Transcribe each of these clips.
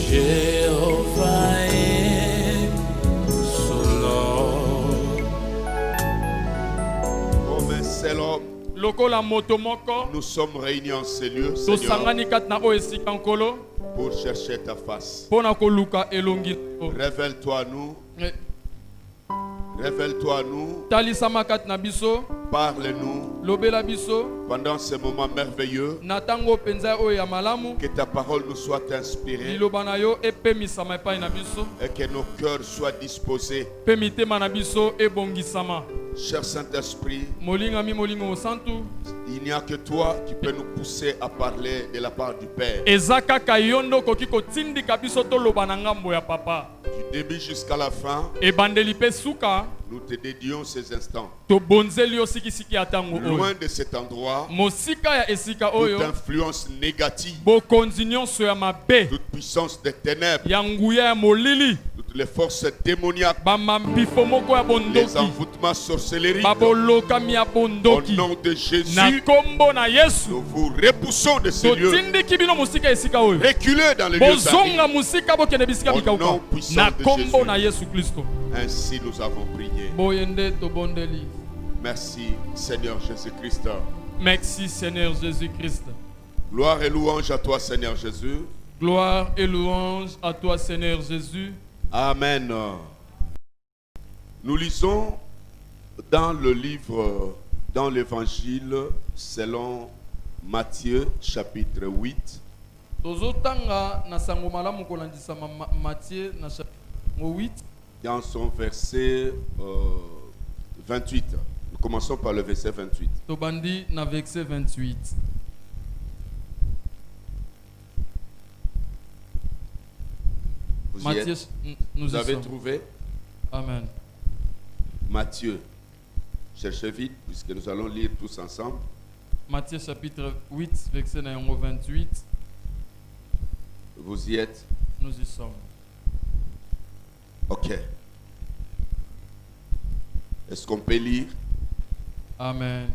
Jéhovah est solo. Comme un seul homme, nous sommes réunis en ce lieu, Seigneur, pour chercher ta face. Révèle-toi à nous. Révèle-toi à nous. Parle-nous pendant ce moment merveilleux. Que ta parole nous soit inspirée et que nos cœurs soient disposés. Cher Saint-Esprit, il n'y a que toi qui peux nous pousser à parler de la part du Père. Du début jusqu'à la fin, nous te dédions ces instants. Loin de cet endroit, toute influence négative, toute puissance des ténèbres, toutes les forces démoniaques, les envoûtements sorcelleries, au nom de Jésus, nous vous repoussons de ces lieux. Reculez dans les lieux saints. Au nom puissant de Jésus. Ainsi nous avons prié. Merci Seigneur Jésus-Christ. Merci Seigneur Jésus-Christ. Gloire et louange à toi Seigneur Jésus. Gloire et louange à toi Seigneur Jésus. Amen. Nous lisons dans le livre, dans l'évangile selon Matthieu chapitre 8. Dans son verset 28. Nous commençons par le verset 28. Vous avez trouvé? Amen. Matthieu. Cherchez vite puisque nous allons lire tous ensemble. Matthieu chapitre 8, verset 28. Vous y êtes? Nous y sommes. Ok. Est-ce qu'on peut lire? Amen.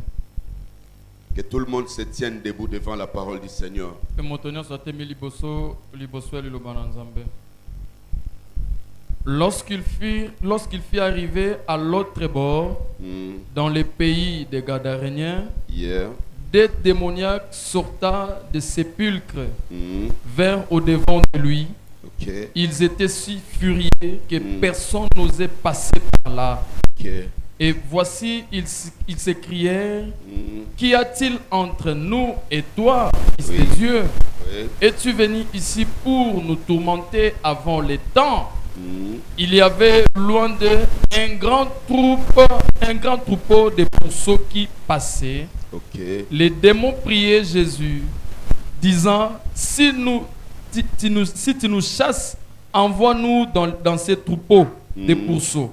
Que tout le monde se tienne debout devant la parole du Seigneur. Lorsqu'il fut arrivé à l'autre bord, dans le pays des Gadaréniens, des démoniaques sortant des sépulcres vinrent au-devant de lui. Ils étaient si furieux que personne n'osait passer par là. Et voici, ils s'écrièrent, qu'y a-t-il entre nous et toi, Fils de Dieu? Es-tu venu ici pour nous tourmenter avant les temps? Il y avait loin d'eux un grand troupeau de pourceaux qui passaient. Les démons priaient Jésus, disant, si tu nous chasses, envoie-nous dans ces troupeaux de pourceaux.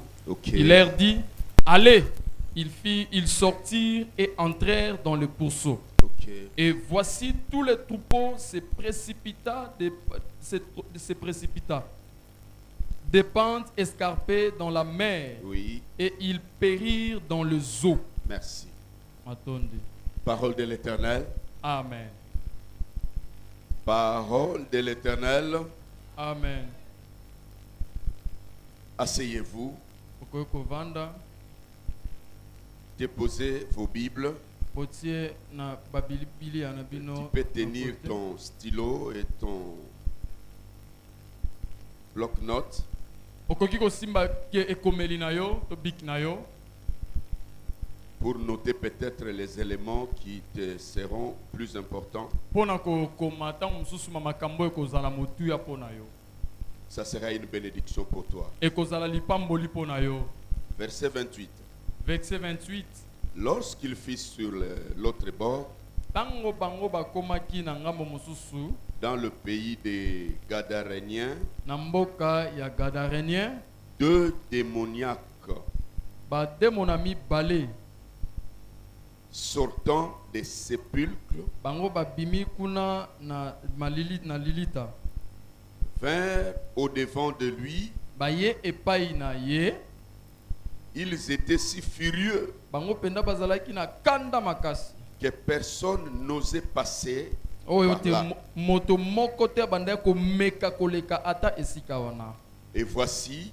Il leur dit, allez. Ils sortirent et entrèrent dans le pourceau. Et voici tous les troupeaux se précipita des pentes escarpées dans la mer. Et ils périrent dans le zoo. Merci. Parole de l'Éternel. Amen. Parole de l'Éternel. Amen. Asseyez-vous. Déposez vos Bibles. Tu peux tenir ton stylo et ton bloc-notes. Pour noter peut-être les éléments qui te seront plus importants. Ça sera une bénédiction pour toi. Verset 28. Verset 28. Lorsqu'il fut sur l'autre bord, dans le pays des Gadaréniens, deux démoniaques sortant des sépulcres vinrent au-devant de lui. Ils étaient si furieux que personne n'osait passer Et voici,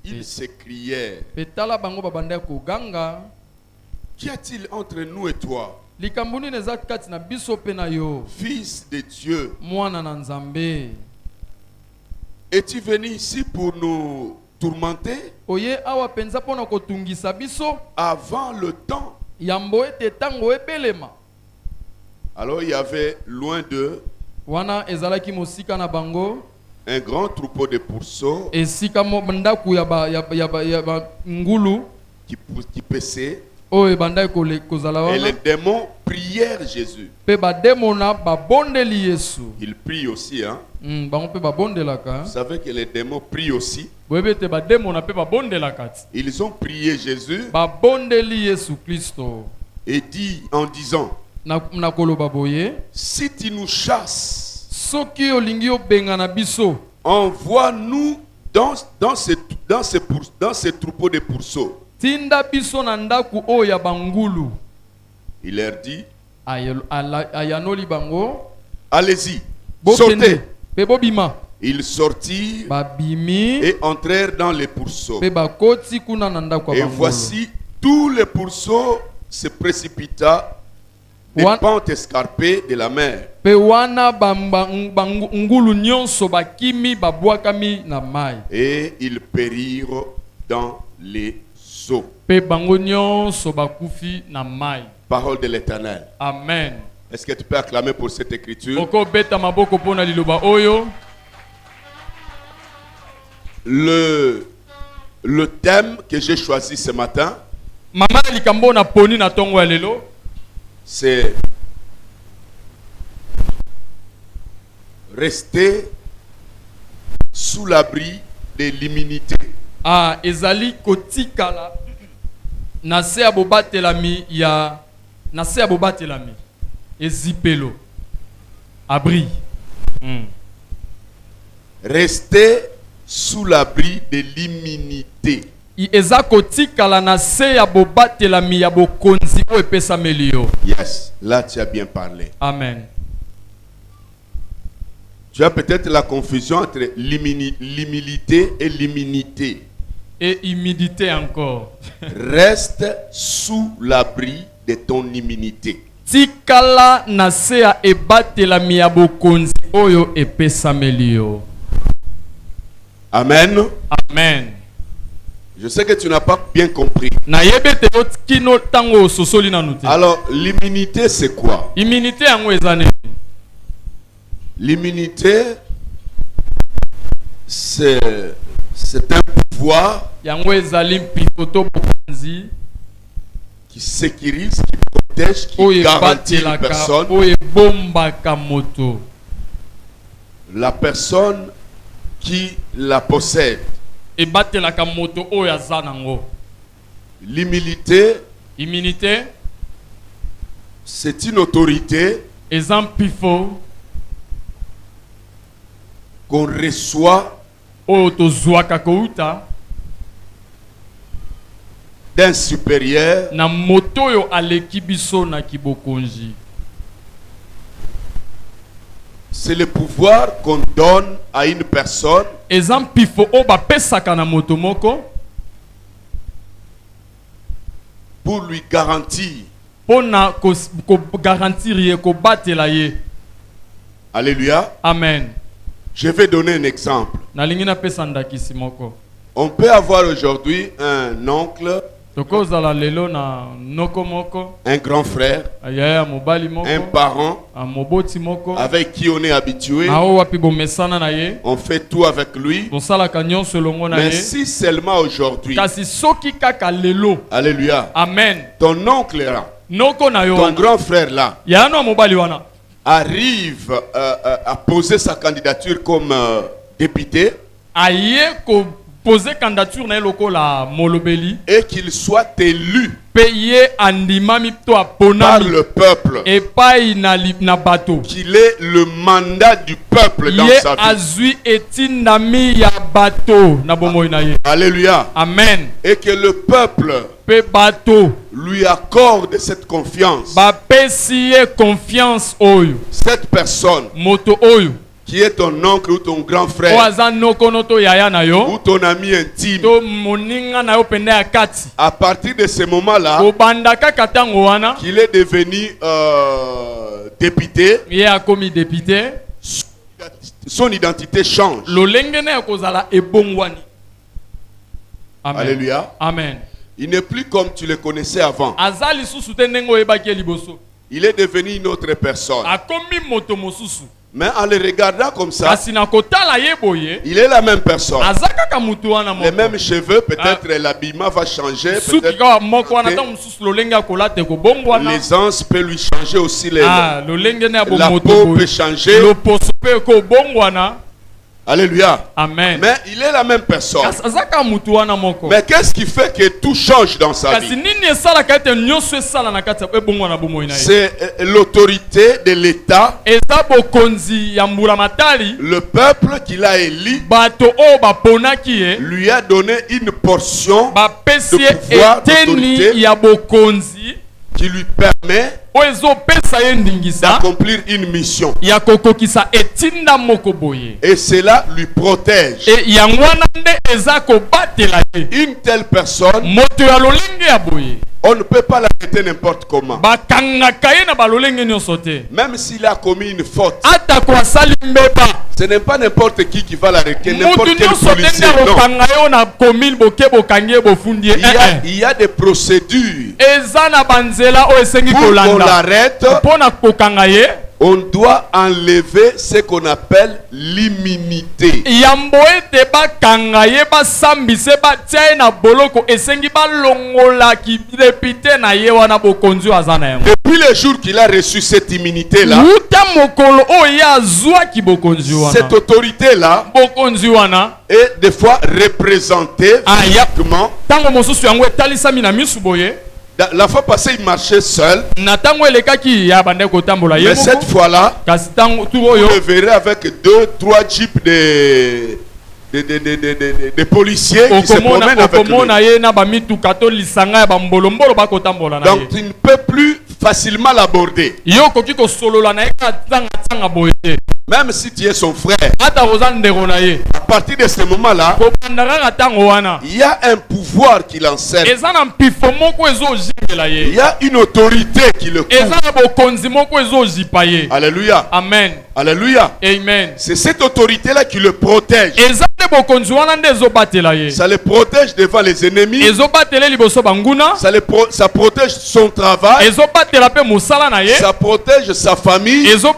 ils s'écrièrent: Qu'y a-t-il entre nous et toi, Fils de Dieu? Es-tu venu ici pour nous tourmenter avant le temps? Alors il y avait loin d'eux un grand troupeau de pourceaux qui paissaient. Et les démons prièrent Jésus. Ils prient aussi, hein? Vous savez que les démons prient aussi. Ils ont prié Jésus et dit en disant: si tu nous chasses, envoie-nous dans ce troupeau de pourceaux. Il leur dit: allez-y, sortez. Ils sortirent et entrèrent dans les pourceaux. Et voici, tous les pourceaux se précipita des pentes escarpées de la mer. Et ils périrent dans les eaux. Parole de l'Éternel. Amen. Est-ce que tu peux acclamer pour cette écriture? Le thème que j'ai choisi ce matin, c'est rester sous l'abri de l'immunité. Ezali kotikala nase abobatelami ya nase abobatelami ezipelo abri. Rester sous l'abri de l'immunité. Eza kotikala nase abobatelami ya bokonzi o epesa melio. Yes, là tu as bien parlé. Amen. Tu as peut-être la confusion entre l'humilité et l'immunité. Et humilité encore. Reste sous l'abri de ton immunité. Tikala nasea ebatelami ya bokonzi oyo epesa melio. Amen. Amen. Je sais que tu n'as pas bien compris. Alors, l'immunité, c'est quoi? L'immunité, c'est un pouvoir qui sécurise, qui protège, qui garantit une personne. La personne qui la possède. L'humilité, c'est une autorité qu'on reçoit d'un supérieur. C'est le pouvoir qu'on donne à une personne pour lui garantir. Alléluia. Amen. Je vais donner un exemple. On peut avoir aujourd'hui un oncle, un grand frère, un parent avec qui on est habitué. On fait tout avec lui. Mais si seulement aujourd'hui, alléluia, amen, ton oncle là, ton grand frère là, arrive à poser sa candidature comme député, poser candidature na loko la molobeli et qu'il soit élu payé andimami to par le peuple et pas na bato qu'il ait le mandat du peuple dans sa vie. Azui etindami ya bato na bomoy na ye. Alléluia. Amen. Et que le peuple pe bato lui accorde cette confiance. Ba pesiye confiance oyo. Cette personne moto oyo qui est ton oncle ou ton grand frère ou ton ami intime, à partir de ce moment-là, qu'il est devenu député, son identité change. Alléluia. Amen. Il n'est plus comme tu le connaissais avant. Il est devenu une autre personne. Mais en le regardant comme ça, il est la même personne. Les mêmes cheveux, peut-être l'habillement va changer. L'aisance peut lui changer aussi. La peau peut changer. Alléluia. Amen. Mais il est la même personne. Mais qu'est-ce qui fait que tout change dans sa vie? C'est l'autorité de l'État, le peuple qu'il a élu lui a donné une portion de pouvoir, d'autorité qui lui permet d'accomplir une mission. Et cela lui protège. Une telle personne, on ne peut pas l'arrêter n'importe comment. Même s'il a commis une faute, ce n'est pas n'importe qui va l'arrêter, n'importe quel policier. Il y a des procédures. Pour qu'on l'arrête, on doit enlever ce qu'on appelle l'immunité. Depuis le jour qu'il a reçu cette immunité-là, cette autorité-là est des fois représentée physiquement. La fois passée, il marchait seul. Mais cette fois-là, vous le verrez avec 2-3 jeeps de policiers qui se promènent avec lui. Donc tu ne peux plus facilement l'aborder. Même si tu es son frère, à partir de ce moment-là, il y a un pouvoir qui l'enseigne. Il y a une autorité qui le couvre. Alléluia. Amen. Alléluia. Amen. C'est cette autorité-là qui le protège. Ça le protège devant les ennemis. Ça protège son travail. Ça protège sa famille. Ça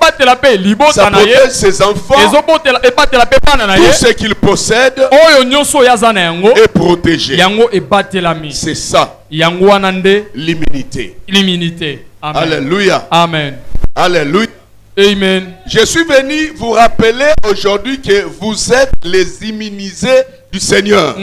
protège ses enfants. Tout ce qu'il possède est protégé. C'est ça. L'immunité. Alléluia. Amen. Alléluia. Amen. Je suis venu vous rappeler aujourd'hui que vous êtes les immunisés du Seigneur.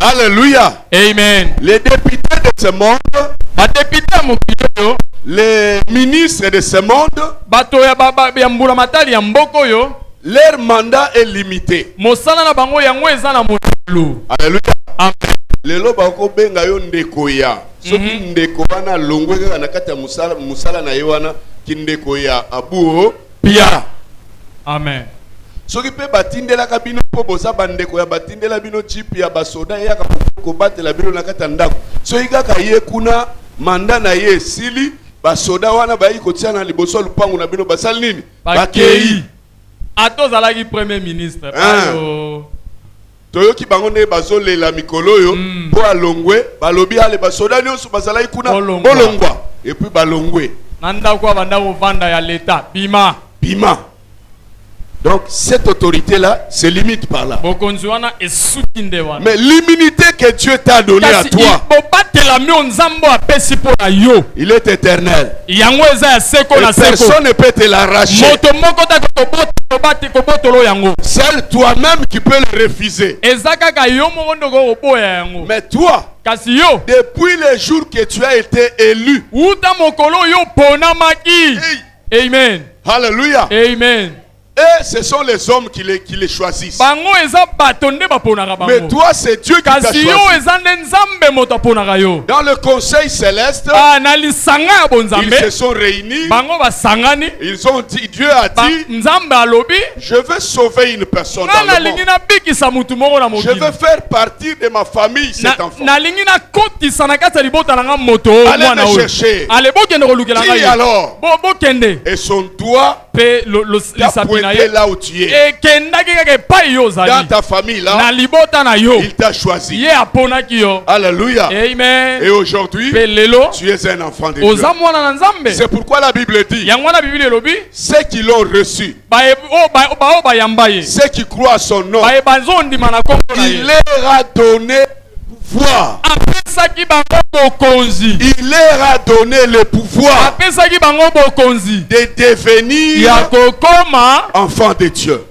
Alléluia. Amen. Les députés de ce monde, les ministres de ce monde, leur mandat est limité. Alléluia. Lelo bako benga yo ndeko ya soki ndeko wana longwe kaka na kati ya musala na yewana kindeko ya abuo pia. Amen. Soki pe batindela ka bino po boza bandeko ya batindela bino chip ya basoda ya ka ko batela bino na kati ndako soki kaka ye kuna manda na ye sili basoda wana bayi kotia na liboso lupangu na bino basali nini bakei atozalaki premier ministre ayo toyoki bango nde bazolela mikolo yo po alongwe balobi ale basoda nyonso bazalaki kuna bolongwa et puis balongwe nanda kwa banda kovanda ya leta bima Donc cette autorité-là se limite par là. Mais l'immunité que Dieu t'a donnée à toi, il est éternel. Et personne ne peut te l'arracher. Seul toi-même qui peux le refuser. Mais toi, depuis le jour que tu as été élu, Amen. Alléluia. Amen. Et ce sont les hommes qui les choisissent. Mais toi, c'est Dieu qui t'a choisi. Dans le conseil céleste, ils se sont réunis. Ils ont dit, Dieu a dit, je veux sauver une personne dans le monde. Je veux faire partie de ma famille cet enfant. Allez me chercher. Qui alors? Et son doigt t'a pointé là où tu es. Dans ta famille là, il t'a choisi. Alléluia. Amen. Et aujourd'hui, tu es un enfant de Dieu. C'est pourquoi la Bible dit, ceux qui l'ont reçu, ceux qui croient à son nom, il leur a donné pouvoir. Il leur a donné le pouvoir de devenir enfants de Dieu.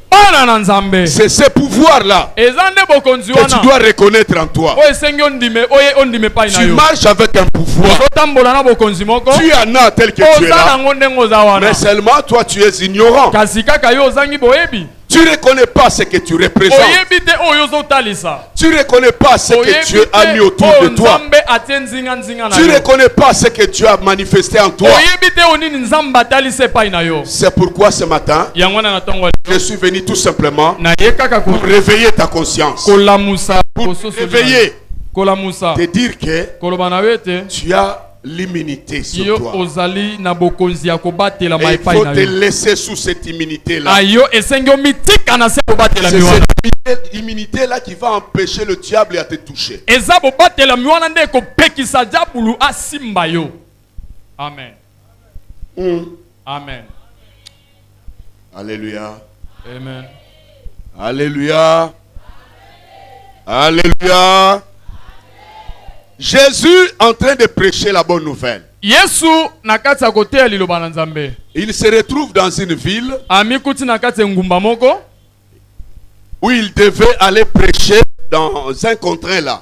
C'est ce pouvoir-là que tu dois reconnaître en toi. Tu marches avec un pouvoir. Tu en as tel que tu es là. Mais seulement toi tu es ignorant. Tu ne reconnais pas ce que tu représentes. Tu ne reconnais pas ce que Dieu a mis autour de toi. Tu ne reconnais pas ce que Dieu a manifesté en toi. C'est pourquoi ce matin, je suis venu tout simplement pour réveiller ta conscience. Pour réveiller, te dire que tu as l'immunité sur toi. Et il faut te laisser sous cette immunité-là. C'est cette immunité-là qui va empêcher le diable à te toucher. Amen. Amen. Alléluia. Amen. Alléluia. Alléluia. Jésus en train de prêcher la bonne nouvelle. Il se retrouve dans une ville où il devait aller prêcher dans un contrat là.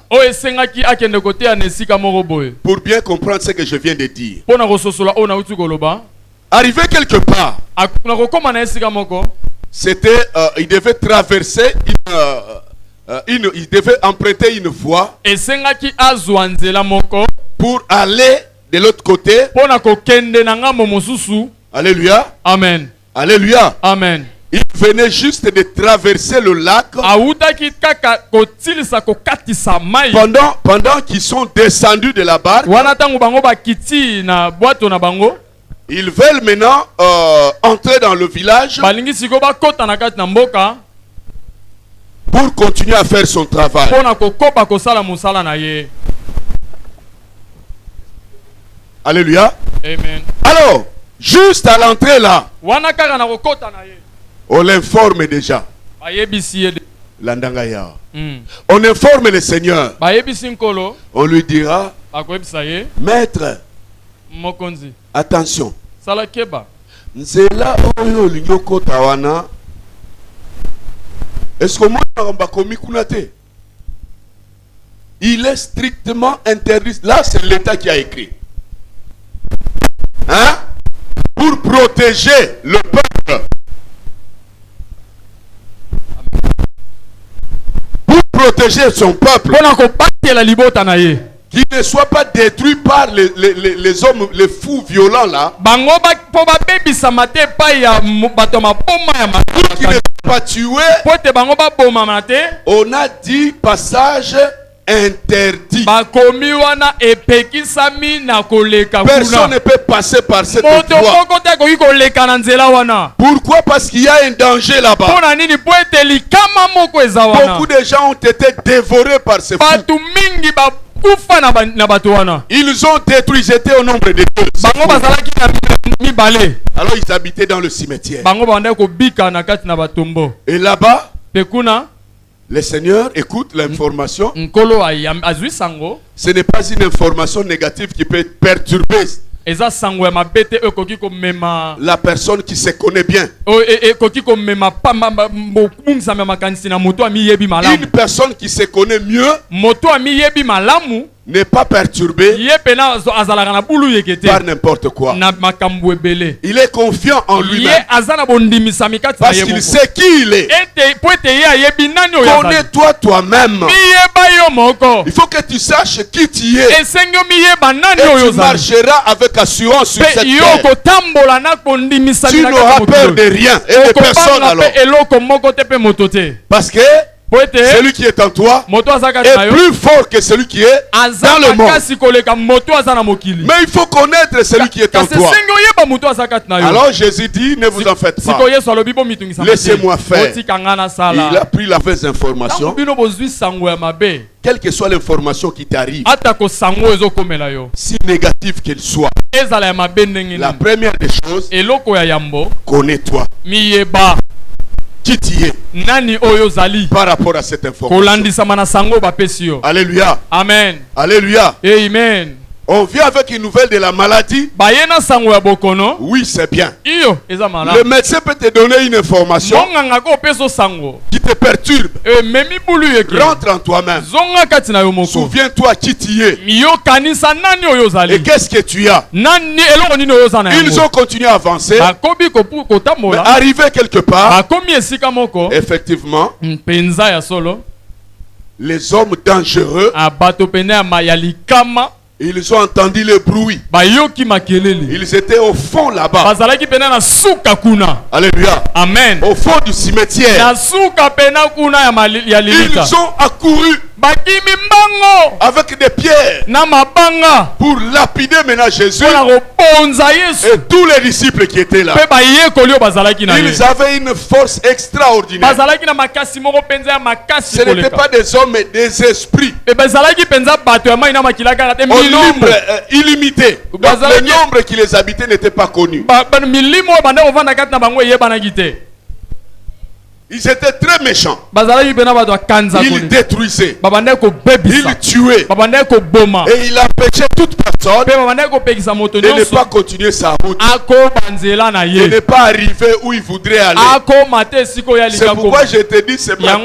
Pour bien comprendre ce que je viens de dire. Arrivé quelque part, c'était, il devait traverser il devait emprunter une voie pour aller de l'autre côté. Alléluia. Amen. Alléluia. Amen. Il venait juste de traverser le lac. Pendant qu'ils sont descendus de la barque, ils veulent maintenant entrer dans le village pour continuer à faire son travail. Alléluia. Amen. Alors, juste à l'entrée là, on l'informe déjà. Landangaya. On informe le Seigneur. On lui dira, Maître, attention. Nzela oyo linyoko tawana. Est-ce que moi il est strictement interdit. Là, c'est l'État qui a écrit. Hein? Pour protéger le peuple. Pour protéger son peuple. Qui ne soit pas détruit par les hommes, les fous violents là. Pour qu'il ne soit pas tué. On a dit passage interdit. Personne ne peut passer par cette voie. Pourquoi? Parce qu'il y a un danger là-bas. Beaucoup de gens ont été dévorés par ces fous. Ils ont détruit, j'étais au nombre de deux. Alors ils habitaient dans le cimetière. Et là-bas, le Seigneur écoute l'information. Ce n'est pas une information négative qui peut perturber la personne qui se connaît bien. Une personne qui se connaît mieux n'est pas perturbé par n'importe quoi. Il est confiant en lui-même parce qu'il sait qui il est. Connais-toi toi-même. Il faut que tu saches qui tu es et tu marcheras avec assurance sur cette terre. Tu n'auras peur de rien et de personne alors. Parce que celui qui est en toi est plus fort que celui qui est dans le monde. Mais il faut connaître celui qui est en toi. Alors Jésus dit, ne vous en faites pas. Laissez-moi faire. Il a pris la mauvaise information. Quelle que soit l'information qui t'arrive, si négative qu'elle soit, la première des choses, connais-toi. Qui tu es par rapport à cette information. Alléluia. Amen. Alléluia. Amen. On vient avec une nouvelle de la maladie. Oui, c'est bien. Le médecin peut te donner une information qui te perturbe. Rentre en toi-même. Souviens-toi qui tu es. Et qu'est-ce que tu as? Ils ont continué à avancer. Mais arrivé quelque part, effectivement, les hommes dangereux, ils ont entendu le bruit. Ils étaient au fond là-bas. Alléluia. Amen. Au fond du cimetière. Ils ont accouru avec des pierres pour lapider maintenant Jésus et tous les disciples qui étaient là. Ils avaient une force extraordinaire. Ce n'étaient pas des hommes mais des esprits au nombre illimité. Donc, le nombre qui les habitait n'était pas connu. Ils étaient très méchants. Ils détruisaient. Ils tuaient. Et il empêchait toute personne de ne pas continuer sa route. De ne pas arriver où il voudrait aller. C'est pourquoi je te dis ce matin.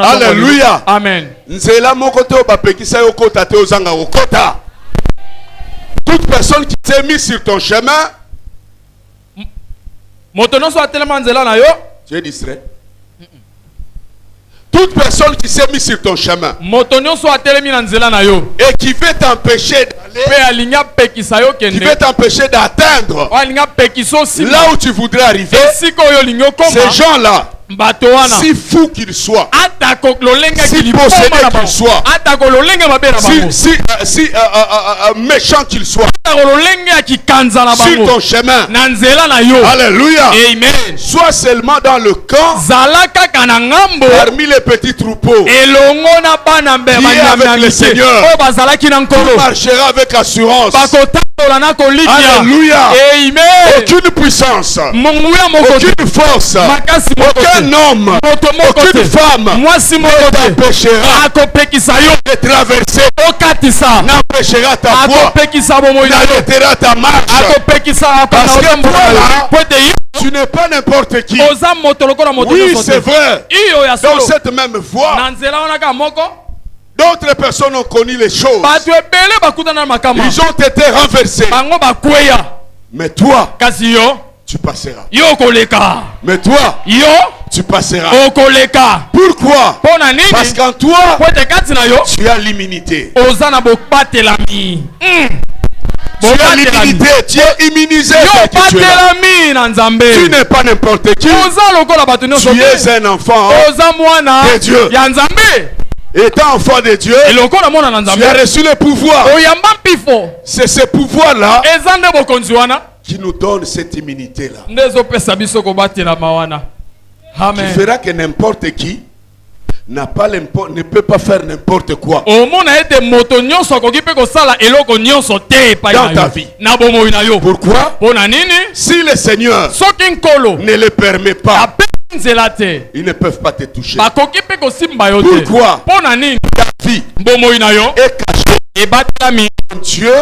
Alléluia. Amen. Toute personne qui s'est mise sur ton chemin, tu es distrait. Toute personne qui s'est mise sur ton chemin et qui veut t'empêcher d'aller, qui veut t'empêcher d'atteindre là où tu voudrais arriver, ces gens-là, si fous qu'ils soient, si possédés qu'ils soient, si méchants qu'ils soient, sur ton chemin, alléluia, amen, sois seulement dans le camp parmi les petits troupeaux qui est avec le Seigneur, tu marcheras avec assurance. Alléluia. Aucune puissance, aucune force, aucun homme, aucune femme ne t'empêchera de traverser, n'empêchera ta voie, n'arrêtera ta marche. Parce que toi là, tu n'es pas n'importe qui. Oui, c'est vrai. Dans cette même voie, d'autres personnes ont connu les choses. Ils ont été renversés. Mais toi, tu passeras. Mais toi, tu passeras. Pourquoi? Parce qu'en toi, tu as l'immunité. Tu as l'immunité, tu es immunisé. Tu n'es pas n'importe qui. Tu es un enfant de Dieu. Étant enfant de Dieu, tu as reçu le pouvoir. C'est ce pouvoir-là qui nous donne cette immunité-là. Qui fera que n'importe qui ne peut pas faire n'importe quoi dans ta vie. Pourquoi? Si le Seigneur ne le permet pas, ils ne peuvent pas te toucher. Pourquoi? Ta vie est cachée en Dieu.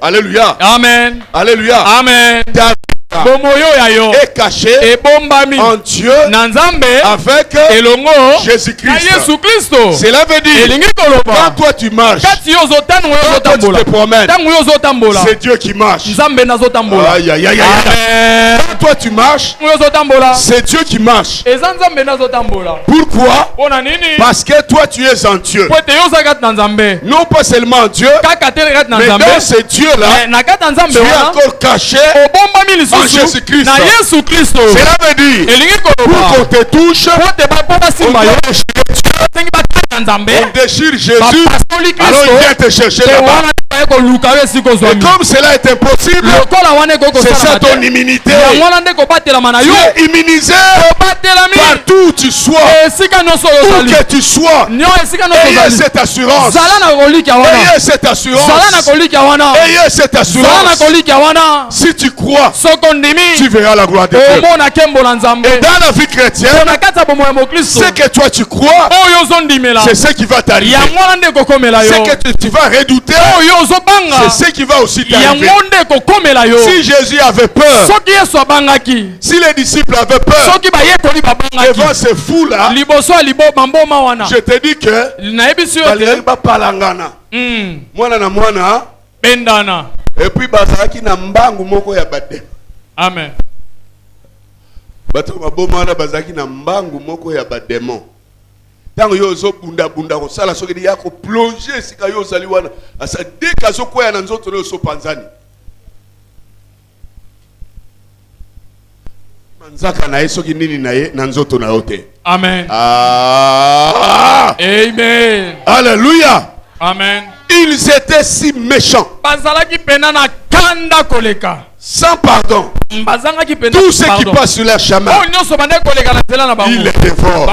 Alléluia. Amen. Alléluia. Amen. Ta est caché en Dieu avec Jésus-Christ. Cela veut dire quand toi tu marches, quand tu te promènes, c'est Dieu qui marche. Aïe, aïe, aïe, aïe. Quand toi tu marches, c'est Dieu qui marche. Pourquoi? Parce que toi tu es en Dieu. Non pas seulement en Dieu, mais dans ce Dieu-là, tu es encore caché en Jésus-Christ. Cela veut dire pour qu'on te touche, on déchire Jésus, alors il vient te chercher là-bas. Et comme cela est impossible, c'est ça ton immunité. Tu es immunisé partout où tu sois, où que tu sois. Ayez cette assurance. Ayez cette assurance. Ayez cette assurance. Si tu crois, tu verras la gloire de Dieu. Et dans la vie chrétienne, ce que toi tu crois, c'est ce qui va t'arriver. Ce que tu vas redouter, c'est ce qui va aussi t'arriver. Si Jésus avait peur, si les disciples avaient peur devant ces fous-là, je te dis que et puis bazaki na mbangu moko ya bade. Amen. Bato mabomana bazaki na mbangu moko ya bademon. Tango yo zo bunda ko sala soki ya ko plonger sika yo zali wana asa deka zo koya na nzoto le so panzani. Manzaka na yeso kinini na ye na nzoto na yote. Amen. Amen. Alléluia. Amen. Ils étaient si méchants. Sans pardon. Tout ce qui passe sur leur chemin, ils les dévorent.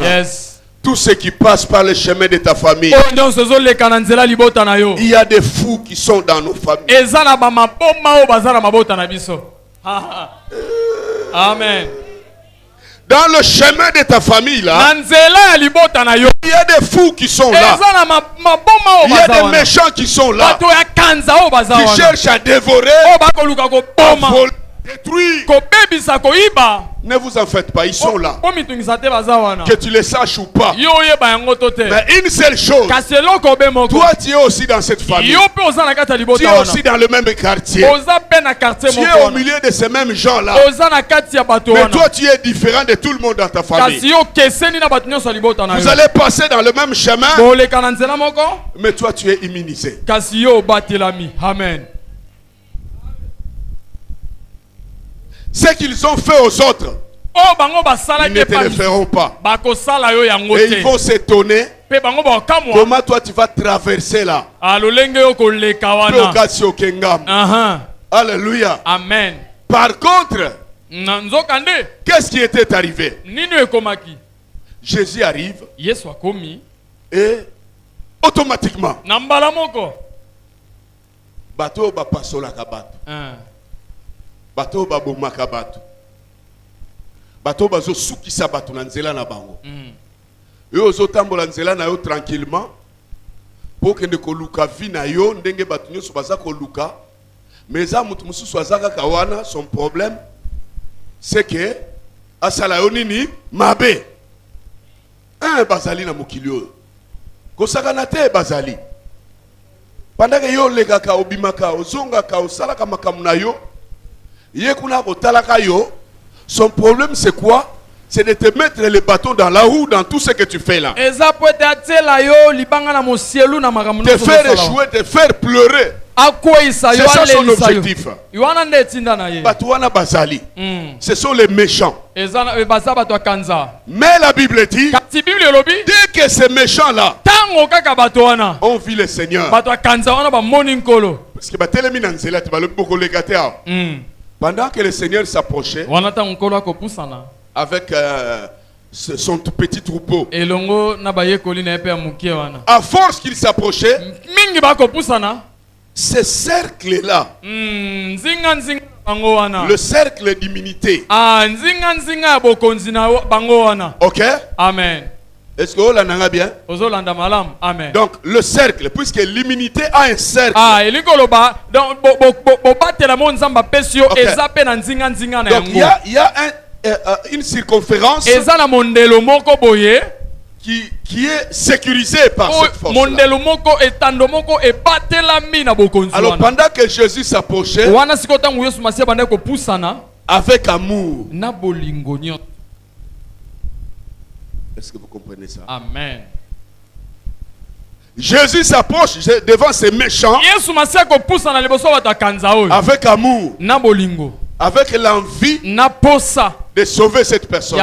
Yes. Tout ce qui passe par le chemin de ta famille, il y a des fous qui sont dans nos familles. Amen. Dans le chemin de ta famille là, il y a des fous qui sont là. Il y a des méchants qui sont là, qui cherchent à dévorer, à voler, détruire. Ne vous en faites pas, ils sont là. Que tu les saches ou pas. Mais une seule chose, toi tu es aussi dans cette famille. Tu es aussi dans le même quartier. Tu es au milieu de ces mêmes gens là. Mais toi tu es différent de tout le monde dans ta famille. Vous allez passer dans le même chemin. Mais toi tu es immunisé. Amen. Ce qu'ils ont fait aux autres, ils ne te le feront pas. Et ils vont s'étonner comment toi tu vas traverser là. Alléluia. Amen. Par contre, qu'est-ce qui était arrivé? Jésus arrive et automatiquement bateau ba pasola kabato. Bato babomaka bato. Bato bazo sukisa bato na nzela na bango. Yo zo tambola nzela na yo tranquillement pour que ndeko luka vi na yo ndenge bato nyoso baza ko luka. Mais za mutu mususu azaka kawana, son problème c'est que asala yo nini mabe. Bazali na mokili oyo. Kosakana te bazali. Pendant que yo lekaka obimaka ozongaka osalaka makamu na yo, son problème c'est quoi? C'est de te mettre les bâtons dans la roue dans tout ce que tu fais là. Te faire échouer, te faire pleurer. C'est ça son objectif. Ce sont les méchants. Mais la Bible dit, dès que ces méchants là ont vu le Seigneur, parce que Pendant que le Seigneur s'approchait avec son petit troupeau, à force qu'il s'approchait, ce cercle-là, le cercle d'immunité, ok? Amen. Est-ce que vous l'entendez bien? Amen. Donc le cercle, puisque l'immunité a un cercle. Okay. Donc il y a une circonférence qui est sécurisée par cette force. Alors pendant que Jésus s'approchait avec amour, est-ce que vous comprenez ça? Amen. Jésus s'approche devant ces méchants avec amour, avec l'envie de sauver cette personne.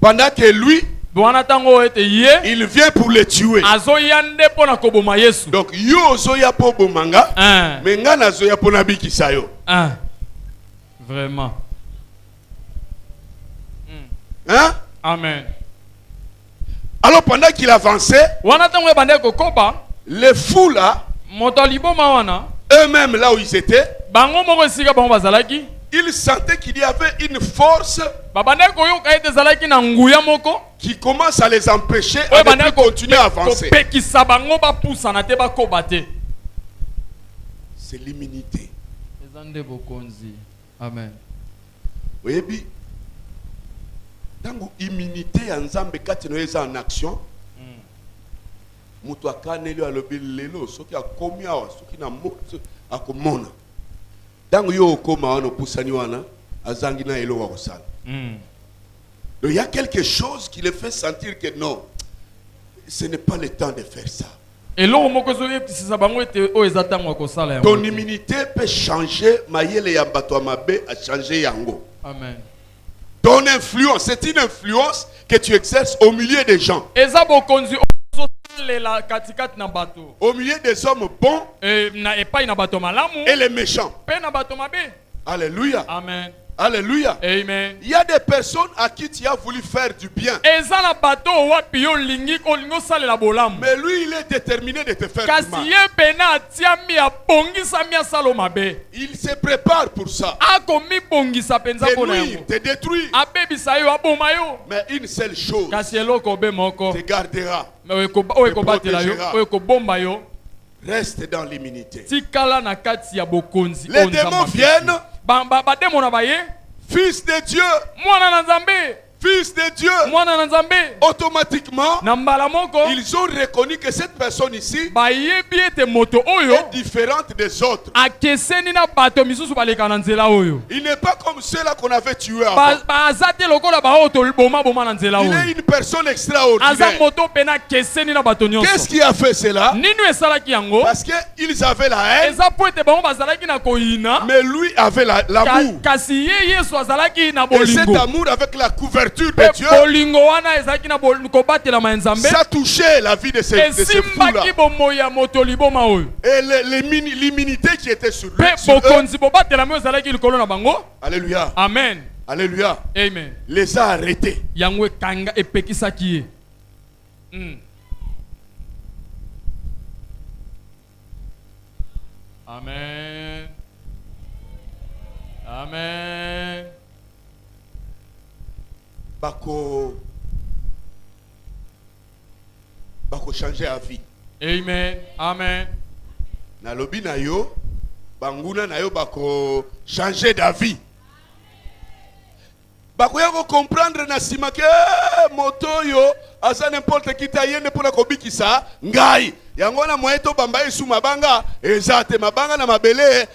Pendant que lui, il vient pour le tuer. Donc, yo zoya po bomanga, mais ngana zoya po nabikisa yo. Vraiment. Hein? Amen. Alors pendant qu'il avançait, les fous là, eux-mêmes là où ils étaient, ils sentaient qu'il y avait une force qui commence à les empêcher de continuer à avancer. C'est l'immunité. Amen. Oui, bien. Tango immunité en Zambé kati no eza en action. Mutu akaneli alobi lelo soki akomi awa soki na moto akomona. Tango yo okoma wana pusani wana azangi na elo wa kosala. Donc il y a quelque chose qui le fait sentir que non, ce n'est pas le temps de faire ça. Ton immunité peut changer mayele ya bato amabe a changer yango. Amen. Ton influence, c'est une influence que tu exerces au milieu des gens. Au milieu des hommes bons et les méchants. Alléluia. Amen. Alléluia. Amen. Il y a des personnes à qui tu as voulu faire du bien. Mais lui, il est déterminé de te faire du mal. Il se prépare pour ça. De nuire, te détruire. Mais une seule chose te gardera, te protégera. Reste dans l'immunité. Les démons viennent. Fils de Dieu, fils de Dieu, automatiquement, ils ont reconnu que cette personne ici est différente des autres. Il n'est pas comme ceux-là qu'on avait tués avant. Il est une personne extraordinaire. Qu'est-ce qui a fait cela? Parce qu'ils avaient la haine, mais lui avait l'amour. Et cet amour avec la couverture de Dieu, ça touchait la vie de ces fous-là. Et l'immunité qui était sur lui, alléluia. Amen. Alléluia. Amen. Les a arrêtés. Amen. Amen. Bako changer à vie. Amen. Amen. Na lobi na yo, banguna na yo bako changer d'avis. Bako yako comprendre na sima ke moto yo asa n'importe qui ta yende pona kobikisa ngai. Yango na moeto bamba isu mabanga ezate mabanga na mabele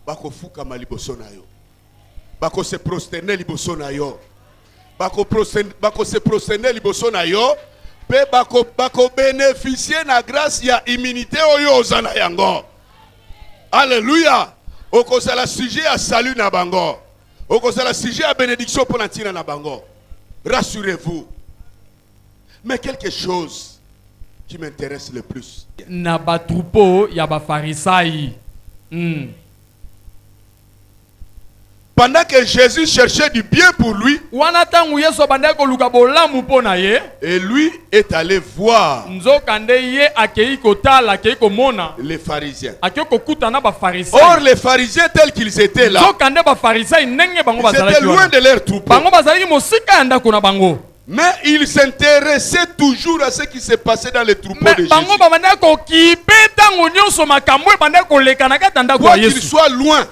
bako fuka maliboso na yo. Bako se prosterner liboso na yo. Bako se prosterner liboso na yo. Pe bako bénéficier na grâce ya immunité oyo ozana yango. Alléluia. Oko sala sujet à salut na bango. Oko sala sujet à bénédiction pour l'antina na bango. Rassurez-vous. Mais quelque chose qui m'intéresse le plus. Na ba troupeau ya ba farisai. Pendant que Jésus cherchait du bien pour lui, et lui est allé voir les pharisiens. Or, les pharisiens tels qu'ils étaient là, ils étaient loin de leur troupeau. Mais il s'intéressait toujours à ce qui se passait dans les troupeaux de Jésus. Quoi qu'il soit loin,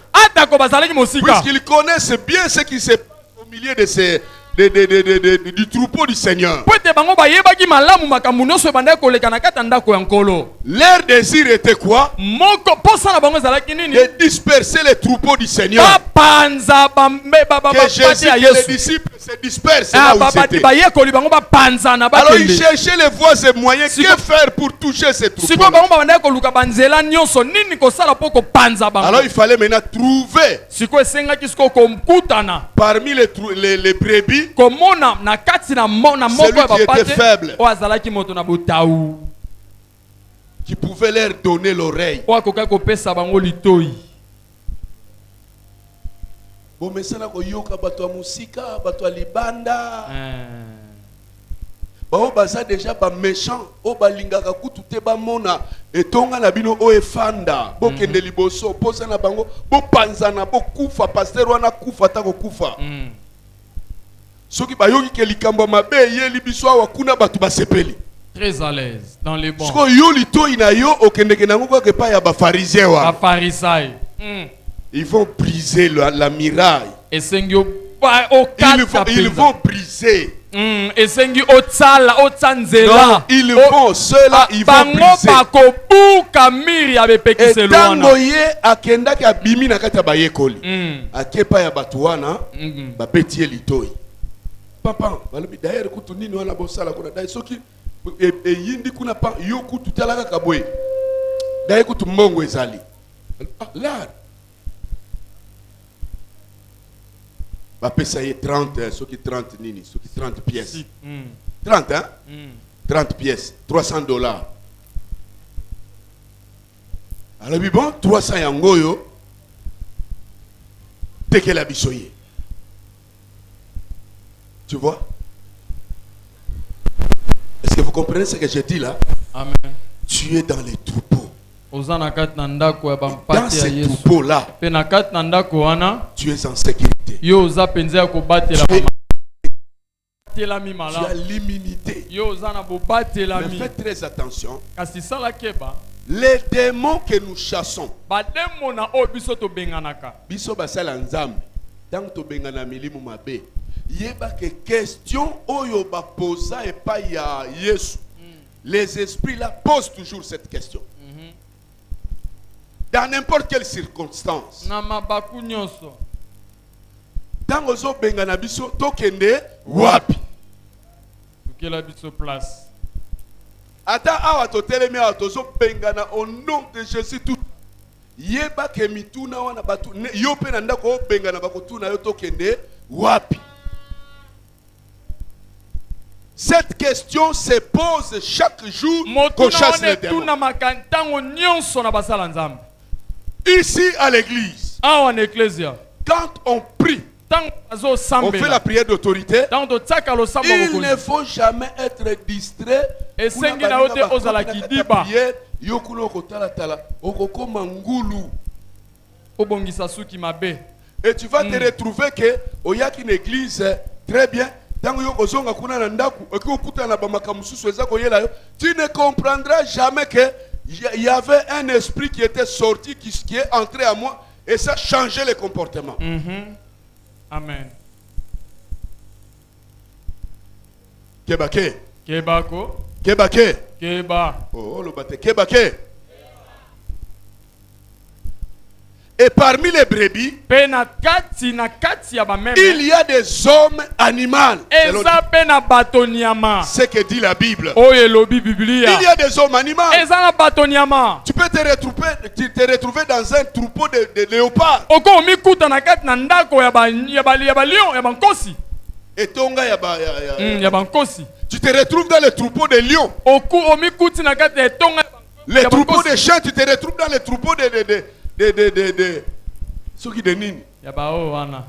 puisqu'il connaissent bien ce qui se passe au milieu de ces du troupeau du Seigneur. Leur désir était quoi? De disperser les troupeaux du Seigneur. Que Jésus et les disciples se dispersent là où ils étaient. Alors ils cherchaient les voies et moyens. Que faire pour toucher ces troupeaux? Alors il fallait maintenant trouver parmi les brebis celui qui était faible, qui pouvait leur donner l'oreille. Baza déjà ba méchant o balingaka kutu te ba mona etonga na bino o efanda bokende liboso posa na bango bo panzana bo kufa pasteur wana kufa ta ko kufa soki bayoki ke likambo mabe yeli biso wa kuna batu basepeli très à l'aise dans les bons siko yo lito ina yo okende ke nango ko ke pa ya ba pharisien wa ba pharisai ils vont briser la miraille et sengyo ils vont briser. Et sengi otsala otsanzela. Ils vont cela, ils vont briser. Et tango ye akenda ki abimi na kati ya bayekoli. Akepa ya batuwana ba betie litoi. Papa, balobi d'ailleurs kutu nini wana bosala kuna dai soki e yindi kuna pa yo kutu talaka kabwe. D'ailleurs kutu mbongo ezali. Là va payer 30, ceux qui 30 nini, ceux qui 30 pièces. 30 hein? 30 pièces, $300. Alors bon, 300 yangoyo. Dès qu'elle a bisoyé. Tu vois? Est-ce que vous comprenez ce que je dis là? Amen. Tu es dans les troupeaux. Dans ces troupeaux-là, tu es en sécurité. Tu as l'immunité. Mais faites très attention. Les démons que nous chassons, biso basala nzambe, tant to bengana milimu mabe, yeba que question oyo ba posa et pas ya Yesu. Les esprits là posent toujours cette question. Dans n'importe quelle circonstance. Dans ozo bengana biso tokende wapi. Tukela biso place. Ata awa to telemi awa tozo bengana au nom de Jésus tout. Yeba ke mituna wana batu yo pe na ndako bengana bakotuna yo tokende wapi. Cette question se pose chaque jour qu'on chasse les démons. Ici à l'église, quand on prie, on fait la prière d'autorité, il ne faut jamais être distrait. Et tu vas te retrouver que oyaki une église très bien. Tu ne comprendras jamais que il y avait un esprit qui était sorti, qui est entré à moi, et ça changeait les comportements. Amen. Kebake. Kebako. Kebake. Keba. Oh, le bate. Kebake. Et parmi les brebis, il y a des hommes animaux. C'est ce que dit la Bible. Il y a des hommes animaux. Tu peux te retrouver dans un troupeau de léopards. Et tonga tu te retrouves dans le troupeau de lions. Les troupeaux de chiens, tu te retrouves dans les troupeaux Ceux qui déninent. Yaba o wana.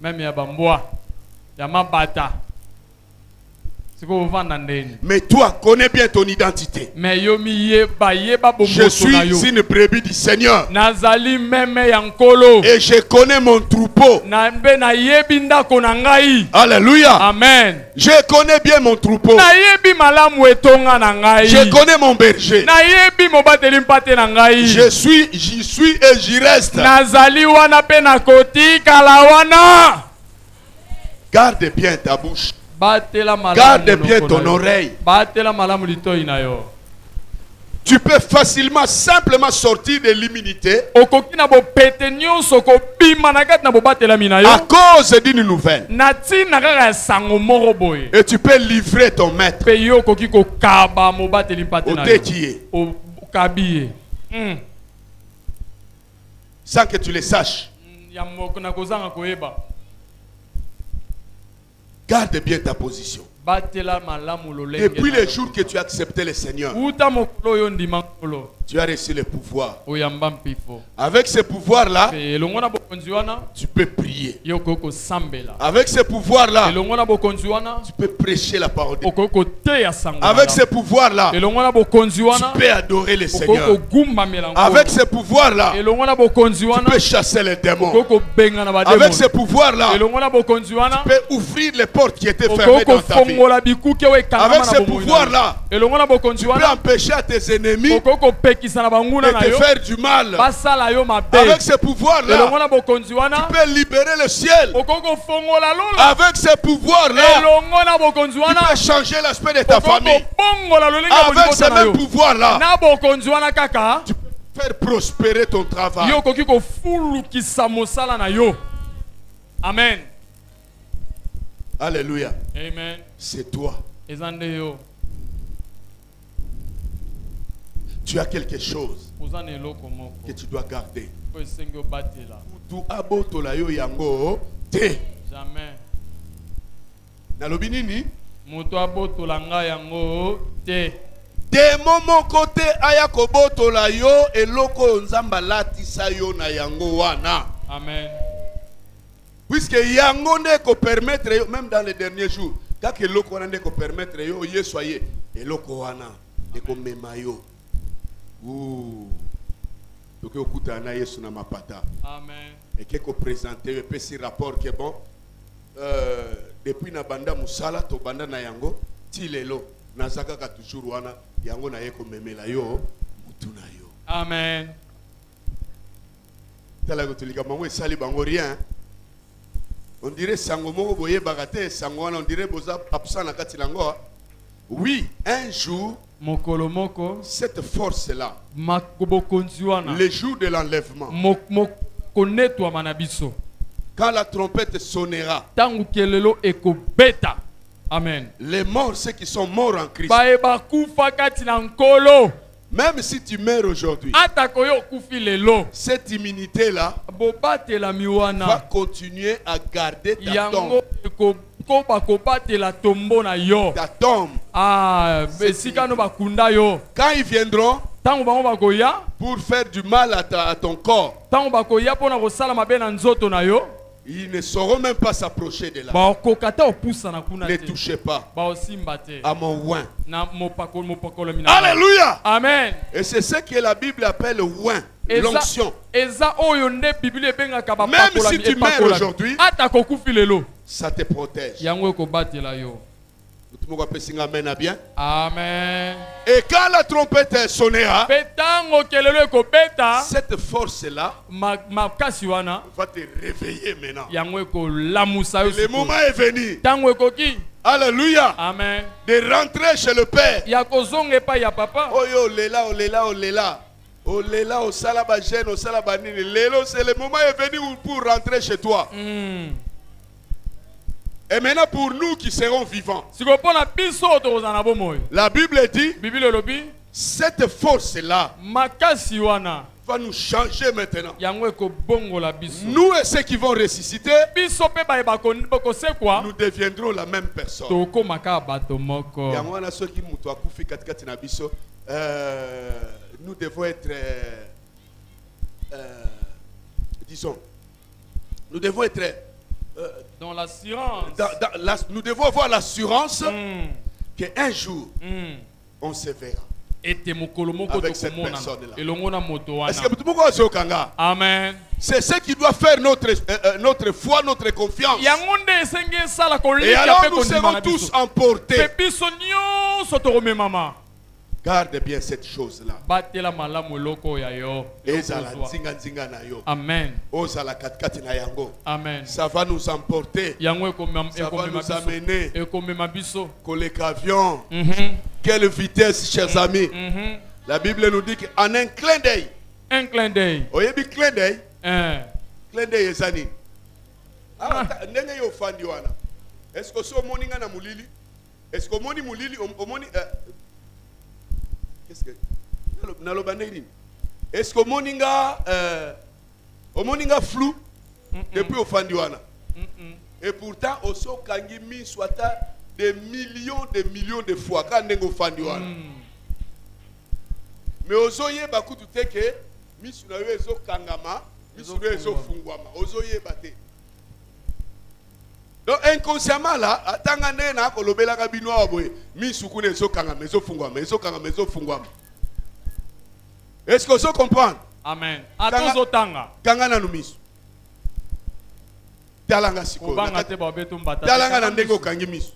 Même yaba mboa. Yama bata. Mais toi, connais bien ton identité. Je suis une brebis du Seigneur. Et je connais mon troupeau. Alléluia. Amen. Je connais bien mon troupeau. Je connais mon berger. J'y suis et j'y reste. Garde bien ta bouche. Garde bien ton oreille. Tu peux facilement, simplement sortir de l'immunité à cause d'une nouvelle. Et tu peux livrer ton maître. Au dédié. Sans que tu le saches. Garde bien ta position. Depuis le jour que tu as accepté le Seigneur, tu as reçu le pouvoir. Avec ce pouvoir-là, tu peux prier. Avec ce pouvoir-là, tu peux prêcher la parole de Dieu. Avec ce pouvoir-là, tu peux adorer le Seigneur. Avec ce pouvoir-là, tu peux chasser les démons. Avec ce pouvoir-là, tu peux ouvrir les portes qui étaient fermées dans ta vie. Avec ce pouvoir-là, tu peux empêcher à tes ennemis de te faire du mal. Avec ce pouvoir-là, tu peux libérer le ciel. Avec ce pouvoir-là, tu peux changer l'aspect de ta famille. Avec ce même pouvoir-là, tu peux faire prospérer ton travail. Amen. Alléluia. Amen. C'est toi. Tu as quelque chose que tu dois garder. Jamais. Nalobi nini? De mon côté aya kobotola yo eloko nzamba latisa yo na yango wana. Amen. Puisque yango ne ko permettre yo, même dans les derniers jours, quand eloko wana ne ko permettre yo ye soyez eloko wana de ko mema yo. Ouh. Donc okuta na Yesu na mapata. Amen. Et que ko présenter un petit rapport que bon depuis na banda musala to banda na yango ti lelo nazaka ka toujours wana yango na ye ko memela yo mutuna yo. Amen. Tala ko tulika mango esali bango rien. On dirait sango moko boye bagate sango wana on dirait boza absent na kati lango. Oui, un jour Mokolomoko, cette force-là, le jour de l'enlèvement, quand la trompette sonnera, Amen. Les morts, ceux qui sont morts en Christ, même si tu meurs aujourd'hui, cette immunité-là va continuer à garder ta tombe. Ta tombe. Quand ils viendront pour faire du mal à ton corps, ils ne sauront même pas s'approcher de là. Ne touchez pas à mon oint. Alléluia. Amen. Et c'est ce que la Bible appelle le oint, l'onction. Même si tu meurs aujourd'hui, ça te protège. Amen. Et quand la trompette sonnera, cette force-là va te réveiller maintenant. Le moment est venu. Alléluia. Amen. De rentrer chez le Père. Oh yo, lela. Au salaba gêne, au salaba nini. Lelo, c'est le moment est venu pour rentrer chez toi. Et maintenant pour nous qui serons vivants, la Bible dit, cette force-là va nous changer maintenant. Nous et ceux qui vont ressusciter, nous deviendrons la même personne. Nous devons être disons, nous devons être dans l'assurance. Nous devons avoir l'assurance qu'un jour, on se verra avec cette personne-là. Est-ce que tout le monde est Amen. C'est ce qui doit faire notre foi, notre confiance. Et alors nous serons tous emportés. Garde bien cette chose-là. Amen. Amen. Ça va nous emporter. Ça va nous amener. Collègue avion. Quelle vitesse, chers amis. La Bible nous dit qu'en un clin d'œil. Un clin d'œil. Vous voyez, clin d'œil. Clin d'œil, Ezani. Est-ce que ce moninga na mulili? Est-ce que moni mulili qu'est-ce que est-ce que moninga flou depuis au fandiwana? Et pourtant au so kangi mi soit des millions de fois quand nengo fandiwana. Mais ozoye bakutu teke misu na yo ezo kangama misu na ezo fungwama ozoye bate. Donc inconsciemment là atangane na kolobela ka binwa boye misu kuna ezo kangama ezo fungwama ezo kangama ezo fungwama. Est-ce que vous comprenez? Amen. Atozo tanga kangana no misu talanga siko talanga na ndenge okangi misu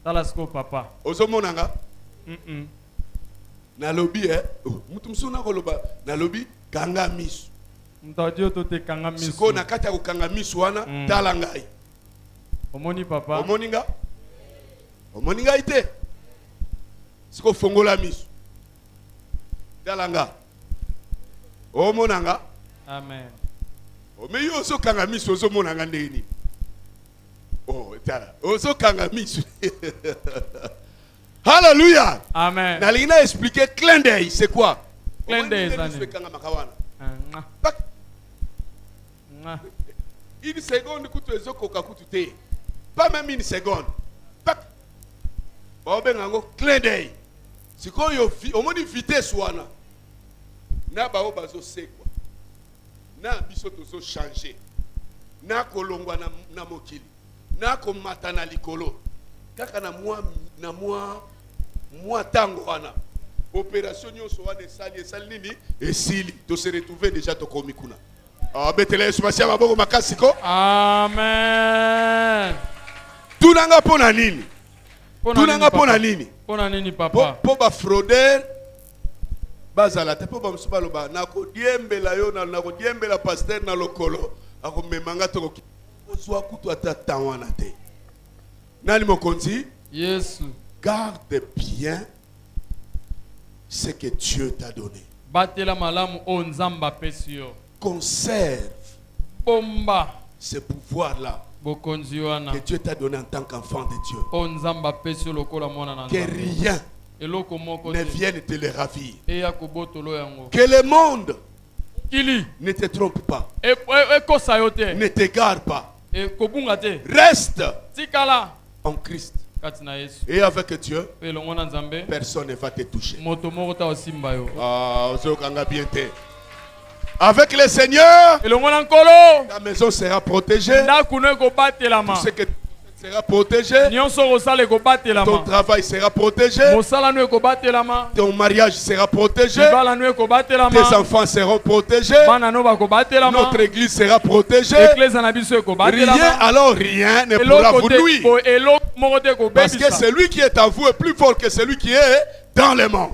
tala siko papa ozomona nga na lobby mutu musuna koloba na lobby kanga misu mtadio tote kanga misu siko na kati ya kanga misu wana tala ngai omoni papa omoni nga ite siko fongola misu tala nga omona nga amen omeyi ozo kanga misu ozomona nga ndeni tala ozo kanga misu. Alléluia. Amen. Nalina expliquer clin d'œil, c'est quoi? Clin d'œil. Une seconde, pas même une seconde. Clin d'œil. C'est quoi? Au moins une vitesse. Na bao bazo sekwa. Na biso tozo changer. Na kolongwa na mokili. Na komata na likolo. Kaka na moi tango wana opération nyonso wana esali nini esili to se retrouver déjà to komikuna betela Yesu masia maboko makasi ko amen. Tunanga pona nini pona nini papa po ba fraudeur bazala te po ba musuba loba na ko diembela yo na ko diembela pasteur na lokolo akomemanga to ko ozwa kutu atata wana te nani mokonzi yes. Garde bien ce que Dieu t'a donné. Conserve ce pouvoir-là que Dieu t'a donné en tant qu'enfant de Dieu. Que rien ne vienne te le ravir. Que le monde ne te trompe pas. Ne t'égare pas. Reste en Christ. Et avec Dieu, personne ne va te toucher. Avec le Seigneur, ta maison sera protégée. Tout ce que sera protégé. Ton travail sera protégé. Ton mariage sera protégé. Tes enfants seront protégés. Notre église sera protégée. Rien, alors rien ne pourra vous nuire. Parce que celui qui est en vous est plus fort que celui qui est dans le monde.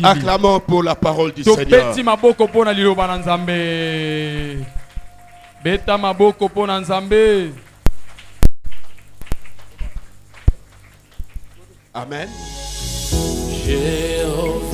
Acclamons pour la parole du Seigneur. Beta maboko pona nzambe. Amen. Jéhovah.